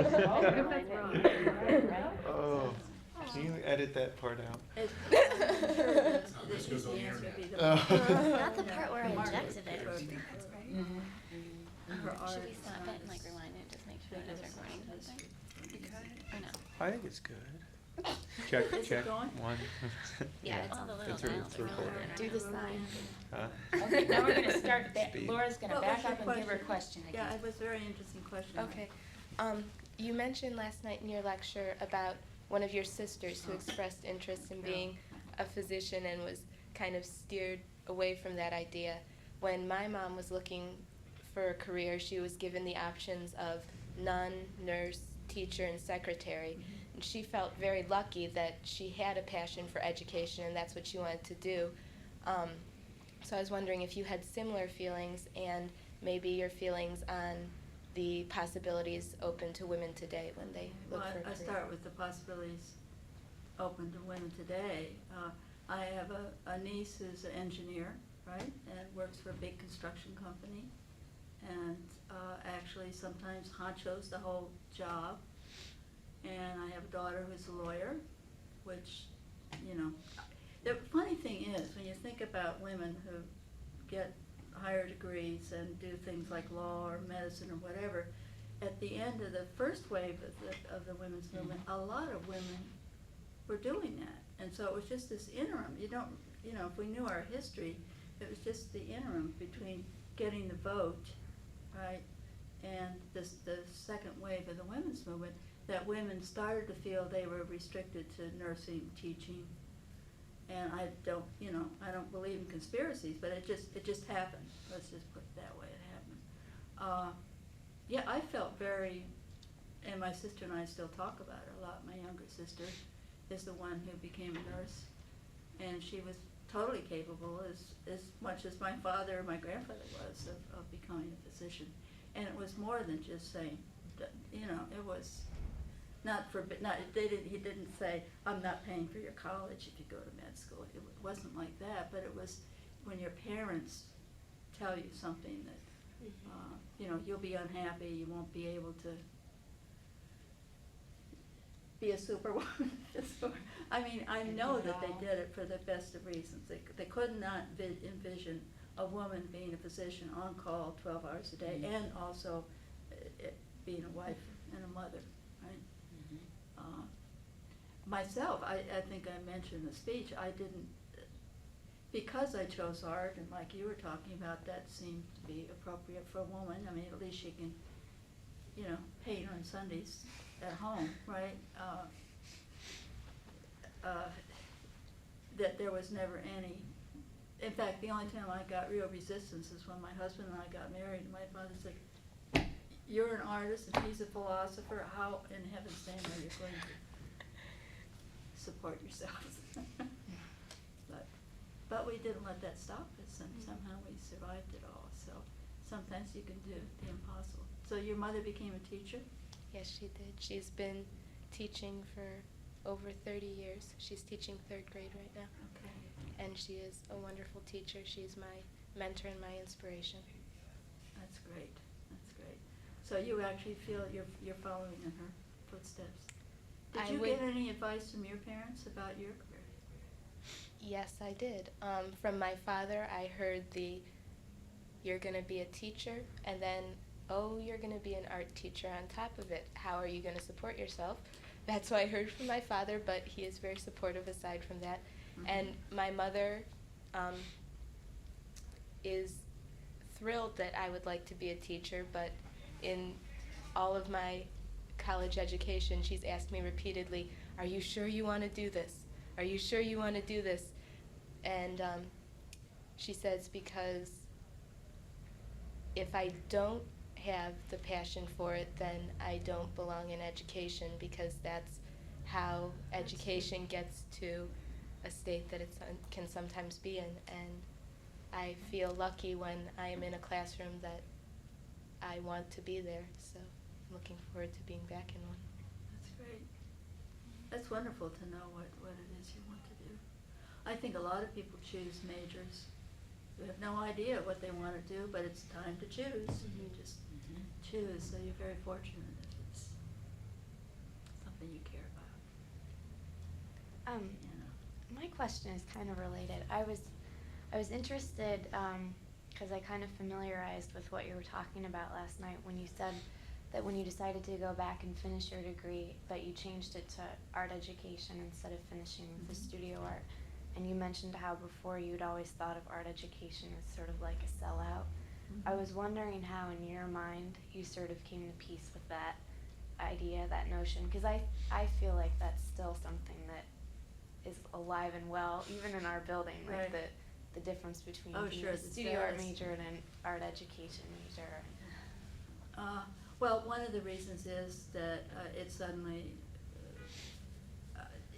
That's wrong. Oh, can you edit that part out? This goes on the internet. Not the part where I injected it. Should we stop it and like rewind it, just make sure it is recording something? Or no? I think it's good. Check, Is it check, going? one. Yeah, it's all the little It's dials are recording. recording. Do the sign. Huh? Okay, now we're gonna start, Speed. Laura's gonna What back was up your and give her question Yeah, again. it was a very interesting question. Okay. You mentioned last night in your lecture about one of your sisters who expressed interest in being a physician and was kind of steered away from that idea. When my mom was looking for a career, she was given the options of nun, nurse, teacher, and secretary. And she felt very lucky that she had a passion for education and that's what she wanted to do. So I was wondering if you had similar feelings and maybe your feelings on the possibilities open to women today when they look Well, for a I career. start with the possibilities open to women today. I have a niece who's an engineer, right, and works for a big construction company, and actually sometimes honchos the whole job. And I have a daughter who's a lawyer, which, you know, the funny thing is, when you think about women who get higher degrees and do things like law or medicine or whatever, at the end of the first wave of the women's movement, a lot of women were doing that. And so it was just this interim. You know, if we knew our history, it was just the interim between getting the vote, right, and the second wave of the women's movement, that women started to feel they were restricted to nursing, teaching. And I don't believe in conspiracies, but it just happened. Let's just put it that way, it happened. Yeah, I felt very, and my sister and I still talk about it a lot. My younger sister is the one who became a nurse, and she was totally capable, as much as my father or my grandfather was, of becoming a physician. And it was more than just saying, it was he didn't say, I'm not paying for your college if you go to med school. It wasn't like that, but it was when your parents tell you something that, you'll be unhappy, you won't be able to be a superwoman. I mean, I know that they did it for the best of reasons. They could not envision a woman being a physician on call 12 hours a day and also being a wife and a mother, right? Myself, I think I mentioned in the speech, I didn't, because I chose art, and like you were talking about, that seemed to be appropriate for a woman. I mean, at least she can, paint on Sundays at home, right? That there was never any, in fact, the only time I got real resistance is when my husband and I got married, and my father said, you're an artist and he's a philosopher, how in heaven's name are you going to support yourselves? But we didn't let that stop us, and somehow we survived it all. So sometimes you can do the impossible. So your mother became a teacher? Yes, she did. She's been teaching for over 30 years. She's teaching 3rd grade right now. Okay. And she is a wonderful teacher. She's my mentor and my inspiration. That's great. That's great. So you actually feel you're following in her footsteps. Did I you would- get any advice from your parents about your career? Yes, I did. From my father, I heard you're going to be a teacher, and then, you're going to be an art teacher on top of it. How are you going to support yourself? That's what I heard from my father, but he is very supportive aside from that. Mm-hmm. And my mother is thrilled that I would like to be a teacher, but in all of my college education, she's asked me repeatedly, are you sure you want to do this? Are you sure you want to do this? And she says, because if I don't have the passion for it, then I don't belong in education, because that's how education gets to a state that it can sometimes be in. And I feel lucky when I am in a classroom that I want to be there, so I'm looking forward to being back in one. That's great. That's wonderful to know what it is you want to do. I think a lot of people choose majors who have no idea what they want to do, but it's time to choose. You just choose, so you're very fortunate if it's something you care about, you know. My question is kind of related. I was interested because I kind of familiarized with what you were talking about last night when you said that when you decided to go back and finish your degree, but you changed it to art education instead of finishing with the studio art. And you mentioned how before you'd always thought of art education as sort of like a sellout. I was wondering how in your mind you sort of came to peace with that idea, that notion, because I feel like that's still something that is alive and well, even in our building, like Right. the difference between Oh, being sure, a the studio art status. major and an art education major. Well, one of the reasons is that it suddenly,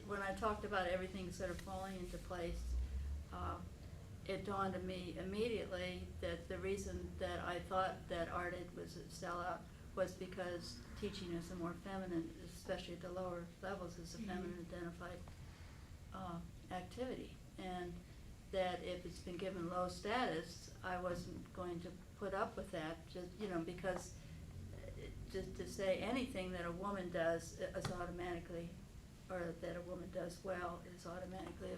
when I talked about everything sort of falling into place, it dawned on me immediately that the reason that I thought that art ed was a sellout was because teaching is a more feminine, especially at the lower levels, is a feminine identified activity. And that if it's been given low status, I wasn't going to put up with that, just, you know, because just to say anything that a woman does is automatically, or that a woman does well is automatically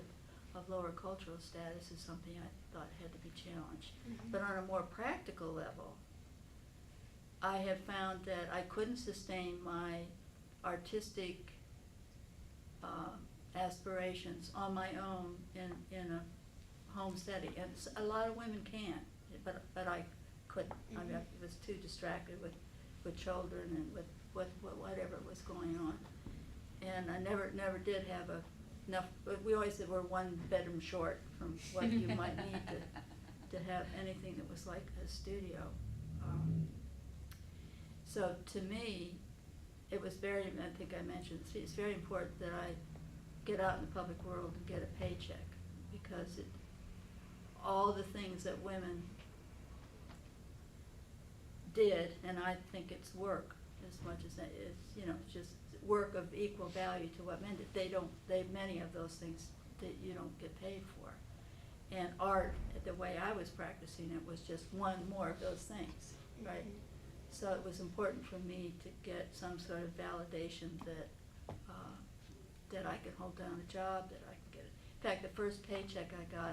of lower cultural status is something I thought had to be challenged. But on a more practical level, I have found that I couldn't sustain my artistic aspirations on my own in a home setting. And a lot of women can, but I couldn't. I mean, I was too distracted with children and with whatever was going on. And I never did have enough, we always said we're one bedroom short from what you might need to have anything that was like a studio. So to me, it was very, I think I mentioned, it's very important that I get out in the public world and get a paycheck, because all the things that women did, and I think it's work as much as it's, you know, just work of equal value to what men did. Many of those things that you don't get paid for. And art, the way I was practicing it, was just one more of those things, right? So it was important for me to get some sort of validation that that I could hold down a job, that I could get it. In fact, the first paycheck I got,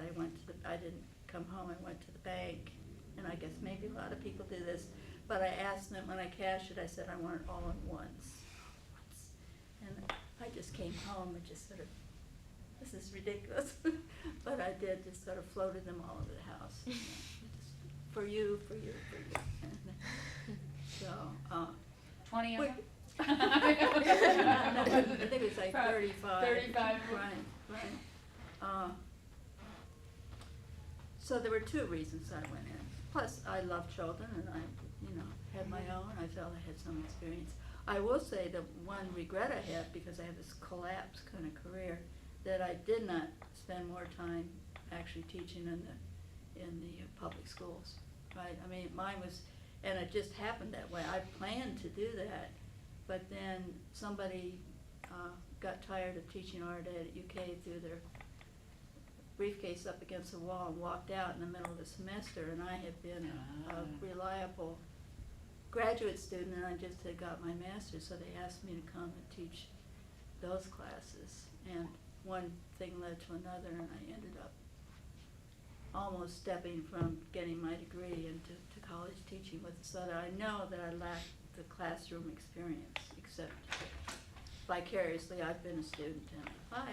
I didn't come home, I went to the bank, and I guess maybe a lot of people do this, but I asked them, when I cashed it, I said I want it all at once. And I just came home and just sort of, this is ridiculous, but I did, just sort of floated them all over the house. You know, just, for you, for you, for you. So, 20 of we- them? I think it was like 35. 35. Right. So there were two reasons I went in. Plus, I love children, and I, you know, had my own. I felt I had some experience. I will say that one regret I have, because I have this collapse kind of career, that I did not spend more time actually teaching in the public schools. Right? I mean, mine was, and it just happened that way. I planned to do that. But then somebody got tired of teaching art ed at UK, threw their briefcase up against the wall and walked out in the middle of the semester, and I had been a reliable graduate student, and I just had got my master's, so they asked me to come and teach those classes. And one thing led to another, and I ended up almost stepping from getting my degree into college teaching with, so that I know that I lacked the classroom experience, except vicariously I've been a student. And hi.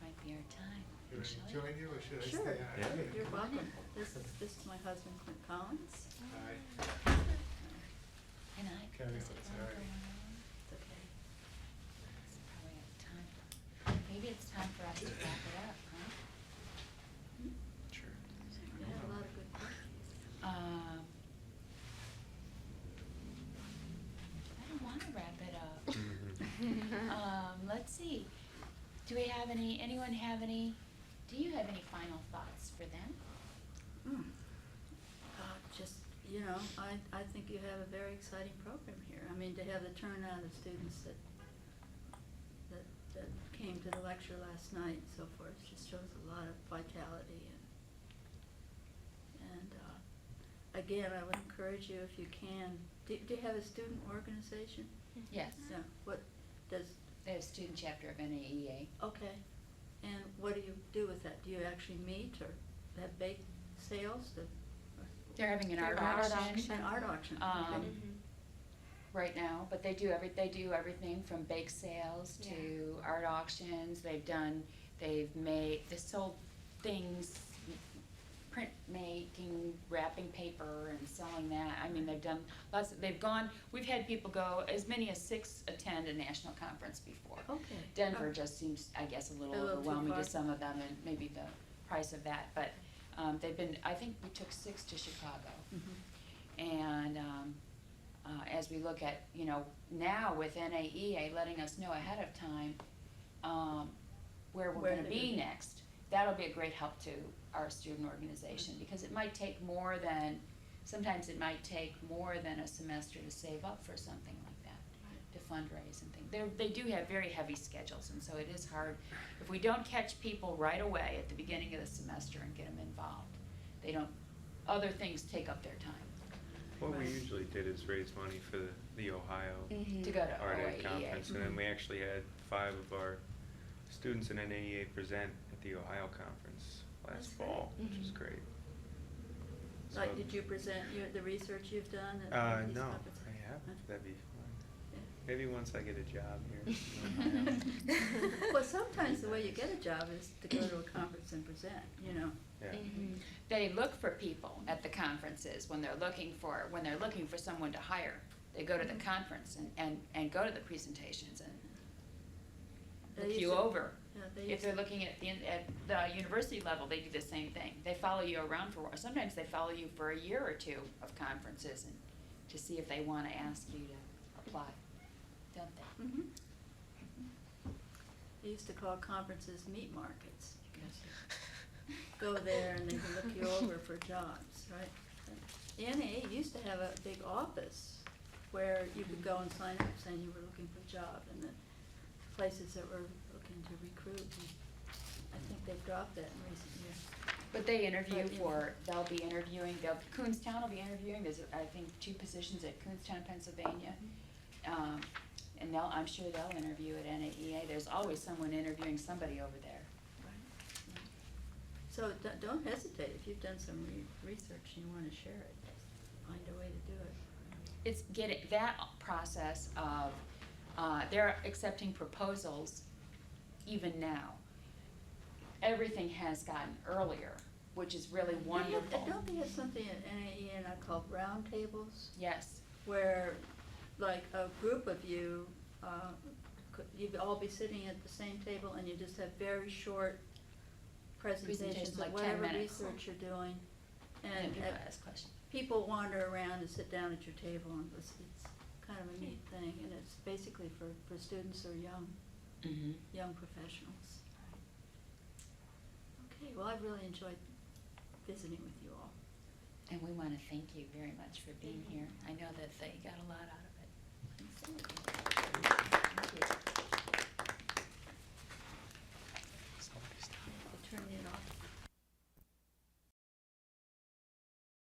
Might be our time. Should I Shall we? join you, or should I Sure. stay out? Yeah. You're welcome. This is my husband, Clint Collins. Hi. And I, Carry is on, it sorry. going on? It's okay. It's probably out of time. Maybe it's time for us to wrap it up, huh? Sure. You have a lot of good questions. I don't want to wrap it up. Mhm. Let's see. Do you have any final thoughts for them? Just, you know, I think you have a very exciting program here. I mean, to have the turnout of students that came to the lecture last night and so forth, just shows a lot of vitality. And again, I would encourage you, if you can, do you have a student organization? Yes. Yeah, does, They have a student chapter of NAEA. okay. And what do you do with that? Do you actually meet or have bake sales? They're having an They're art art auction. auction. An art auction, Um, okay. Mhm. Right now, but they do everything from bake sales Yeah. to art auctions. They've sold things, printmaking, wrapping paper and selling that. I mean, they've done we've had people go, as many as 6 attend a national conference before. Okay. Denver Oh. just seems, I guess, a little A little too overwhelming to far. some of them, and maybe the price of that, but, I think we took 6 to Chicago. Mhm. And, as we look at, now with NAEA letting us know ahead of time, where we're Where gonna they're be gonna be. next, that'll be a great help to our student organization, because it might take sometimes it might take more than a semester to save up for something like that, to fundraise and things. They do have very heavy schedules, and so it is hard. If we don't catch people right away at the beginning of the semester and get them involved, other things take up their time. What we Right. usually did is raise money for the Ohio To go to Art Ed OAEA. Conference, and then Mhm. we actually had 5 of our students in NAEA present at the Ohio Conference last That's great. fall, which is Mhm. great. Like, So- did you present the research you've done at these No, conferences? I haven't. That'd be fun. Yeah. Maybe once I get a job here. in Ohio. Well, sometimes the way you get a job is to go to a conference and present, Yeah. Mhm. They look for people at the conferences when they're looking for someone to hire. They go to the conference and go to the presentations and They look used you to- over. Yeah, they If used they're to- looking at the university level, they do the same thing. They follow you around sometimes they follow you for a year or 2 of conferences and to see if they wanna ask you to apply, don't they? Mhm. They used to call conferences meat markets, because you go there and they can look you over for jobs, right? The NAA used to have a big office where you could go and sign up saying you were looking for a job, and the places that were looking to recruit, and I think they've dropped that in recent years. But they interview But, yeah. they'll be interviewing, Coonstown will be interviewing, there's, I think, 2 positions at Coonstown, Pennsylvania. And I'm sure they'll interview at NAEA, there's always someone interviewing somebody over there. Right. So don't hesitate, if you've done some research and you wanna share it, find a way to do it. It's getting, that process of, they're accepting proposals even now. Everything has gotten earlier, which is really wonderful. Don't they have something at NAE called roundtables, Yes, where, like, a group of you, you'd all be sitting at the same table and you just have very short presentations Presentations, of like 10 whatever minutes. research you're doing. and And people ask questions. people wander around and sit down at your table, and it's kind of a neat thing, and it's basically for students or Mm-hmm. young professionals. Okay, well, I've really enjoyed visiting with you all. And we wanna thank you very much for being here. I know that they got a lot out of